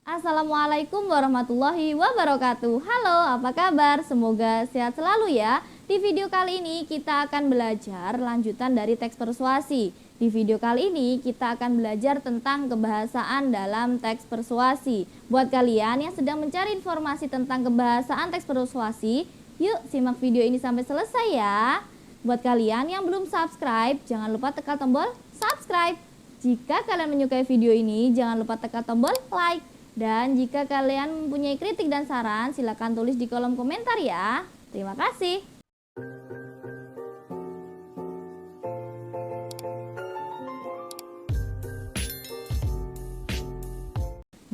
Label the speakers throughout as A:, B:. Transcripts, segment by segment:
A: Assalamualaikum warahmatullahi wabarakatuh. Halo, apa kabar? Semoga sehat selalu ya. Di video kali ini kita akan belajar lanjutan dari teks persuasi. Di video kali ini kita akan belajar tentang kebahasaan dalam teks persuasi. Buat kalian yang sedang mencari informasi tentang kebahasaan teks persuasi, yuk simak video ini sampai selesai ya. Buat kalian yang belum subscribe, jangan lupa tekan tombol subscribe. Jika kalian menyukai video ini, jangan lupa tekan tombol like. Dan jika kalian mempunyai kritik dan saran, silakan tulis di kolom komentar ya. Terima kasih.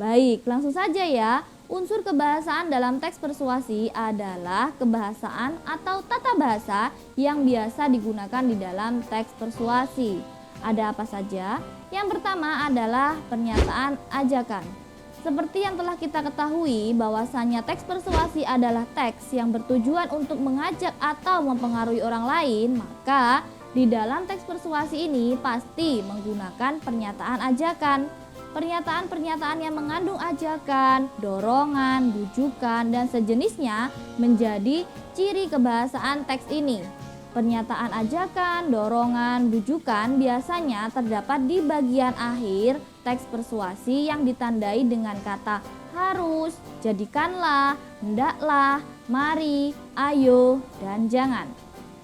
A: Baik, langsung saja ya. Unsur kebahasaan dalam teks persuasi adalah kebahasaan atau tata bahasa yang biasa digunakan di dalam teks persuasi. Ada apa saja? Yang pertama adalah pernyataan ajakan. Seperti yang telah kita ketahui bahwasanya teks persuasi adalah teks yang bertujuan untuk mengajak atau mempengaruhi orang lain, maka di dalam teks persuasi ini pasti menggunakan pernyataan ajakan. Pernyataan-pernyataan yang mengandung ajakan, dorongan, bujukan, dan sejenisnya menjadi ciri kebahasaan teks ini. Pernyataan ajakan, dorongan, bujukan biasanya terdapat di bagian akhir teks persuasi yang ditandai dengan kata harus, jadikanlah, hendaklah, mari, ayo, dan jangan.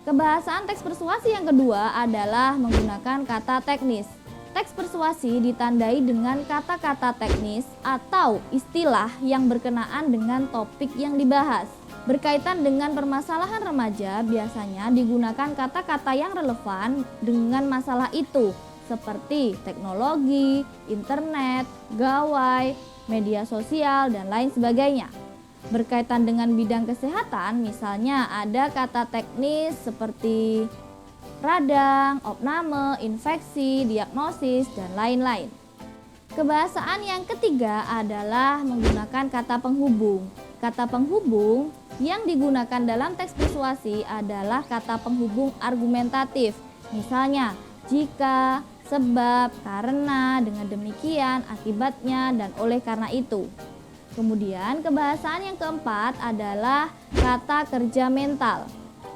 A: Kebahasaan teks persuasi yang kedua adalah menggunakan kata teknis. Teks persuasi ditandai dengan kata-kata teknis atau istilah yang berkenaan dengan topik yang dibahas. Berkaitan dengan permasalahan remaja, biasanya digunakan kata-kata yang relevan dengan masalah itu, seperti teknologi, internet, gawai, media sosial, dan lain sebagainya. Berkaitan dengan bidang kesehatan, misalnya ada kata teknis seperti radang, opname, infeksi, diagnosis, dan lain-lain. Kebahasaan yang ketiga adalah menggunakan kata penghubung. Kata penghubung yang digunakan dalam teks persuasi adalah kata penghubung argumentatif. Misalnya, jika, sebab, karena, dengan demikian, akibatnya, dan oleh karena itu. Kemudian kebahasaan yang keempat adalah kata kerja mental.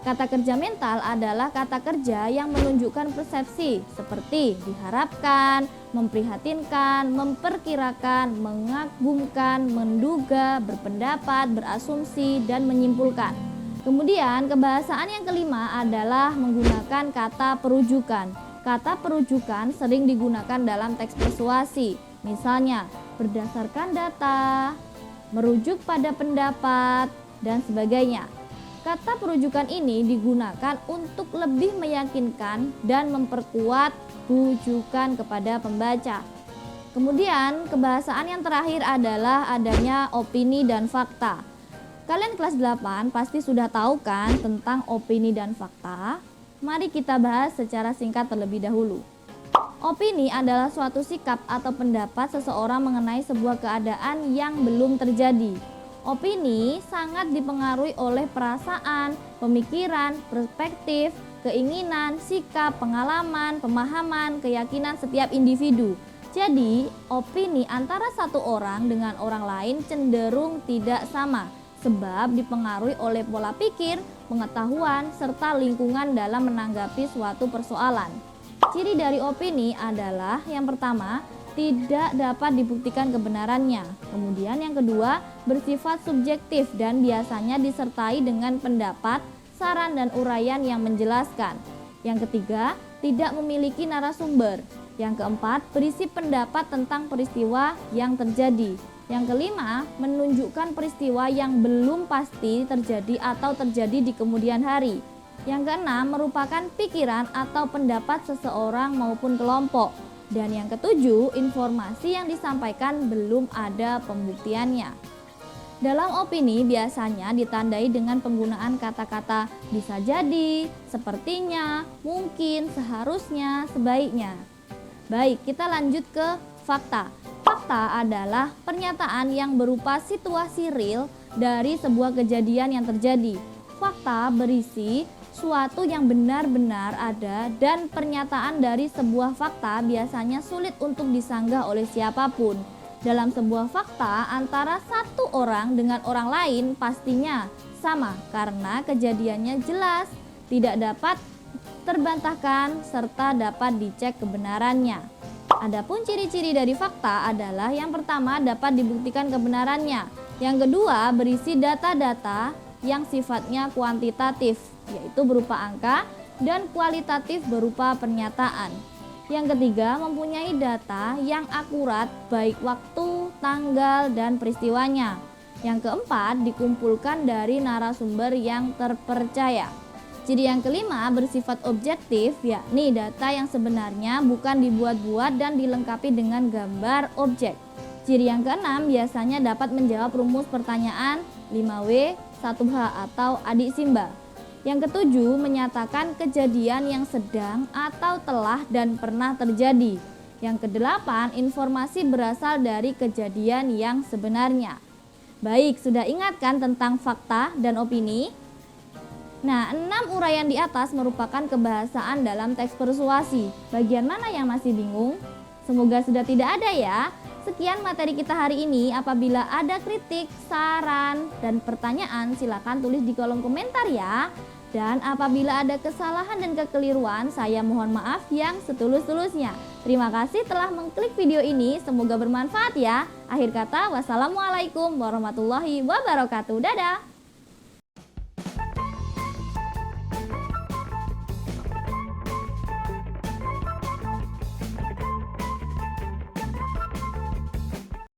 A: Kata kerja mental adalah kata kerja yang menunjukkan persepsi seperti diharapkan, memprihatinkan, memperkirakan, mengagumkan, menduga, berpendapat, berasumsi, dan menyimpulkan. Kemudian kebahasaan yang kelima adalah menggunakan kata perujukan. Kata perujukan sering digunakan dalam teks persuasi. Misalnya, berdasarkan data, merujuk pada pendapat, dan sebagainya. Kata perujukan ini digunakan untuk lebih meyakinkan dan memperkuat rujukan kepada pembaca. Kemudian kebahasaan yang terakhir adalah adanya opini dan fakta. Kalian kelas 8 pasti sudah tahu kan tentang opini dan fakta? Mari kita bahas secara singkat terlebih dahulu. Opini adalah suatu sikap atau pendapat seseorang mengenai sebuah keadaan yang belum terjadi. Opini sangat dipengaruhi oleh perasaan, pemikiran, perspektif, keinginan, sikap, pengalaman, pemahaman, keyakinan setiap individu. Jadi, opini antara satu orang dengan orang lain cenderung tidak sama, sebab dipengaruhi oleh pola pikir, pengetahuan, serta lingkungan dalam menanggapi suatu persoalan. Ciri dari opini adalah yang pertama, tidak dapat dibuktikan kebenarannya. Kemudian yang kedua, bersifat subjektif dan biasanya disertai dengan pendapat, saran, dan uraian yang menjelaskan. Yang ketiga, tidak memiliki narasumber. Yang keempat, berisi pendapat tentang peristiwa yang terjadi. Yang kelima, menunjukkan peristiwa yang belum pasti terjadi atau terjadi di kemudian hari. Yang keenam, merupakan pikiran atau pendapat seseorang maupun kelompok. Dan yang ketujuh, informasi yang disampaikan belum ada pembuktiannya. Dalam opini biasanya ditandai dengan penggunaan kata-kata bisa jadi, sepertinya, mungkin, seharusnya, sebaiknya. Baik, kita lanjut ke fakta. Fakta adalah pernyataan yang berupa situasi real dari sebuah kejadian yang terjadi. Fakta berisi suatu yang benar-benar ada dan pernyataan dari sebuah fakta biasanya sulit untuk disanggah oleh siapapun. Dalam sebuah fakta antara satu orang dengan orang lain pastinya sama karena kejadiannya jelas, tidak dapat terbantahkan serta dapat dicek kebenarannya. Adapun ciri-ciri dari fakta adalah yang pertama dapat dibuktikan kebenarannya, yang kedua berisi data-data yang sifatnya kuantitatif yaitu berupa angka dan kualitatif berupa pernyataan. Yang ketiga mempunyai data yang akurat baik waktu, tanggal, dan peristiwanya. Yang keempat dikumpulkan dari narasumber yang terpercaya. Ciri yang kelima bersifat objektif, yakni data yang sebenarnya bukan dibuat-buat dan dilengkapi dengan gambar objek. Ciri yang keenam biasanya dapat menjawab rumus pertanyaan 5W, 1H atau adik simbol. Yang ketujuh menyatakan kejadian yang sedang atau telah dan pernah terjadi. Yang kedelapan informasi berasal dari kejadian yang sebenarnya. Baik, sudah ingatkan tentang fakta dan opini? Nah, 6 uraian di atas merupakan kebahasaan dalam teks persuasi. Bagian mana yang masih bingung? Semoga sudah tidak ada ya. Sekian materi kita hari ini. Apabila ada kritik, saran, dan pertanyaan silakan tulis di kolom komentar ya. Dan apabila ada kesalahan dan kekeliruan, saya mohon maaf yang setulus-tulusnya. Terima kasih telah mengklik video ini, semoga bermanfaat ya. Akhir kata, wassalamualaikum warahmatullahi wabarakatuh. Dadah!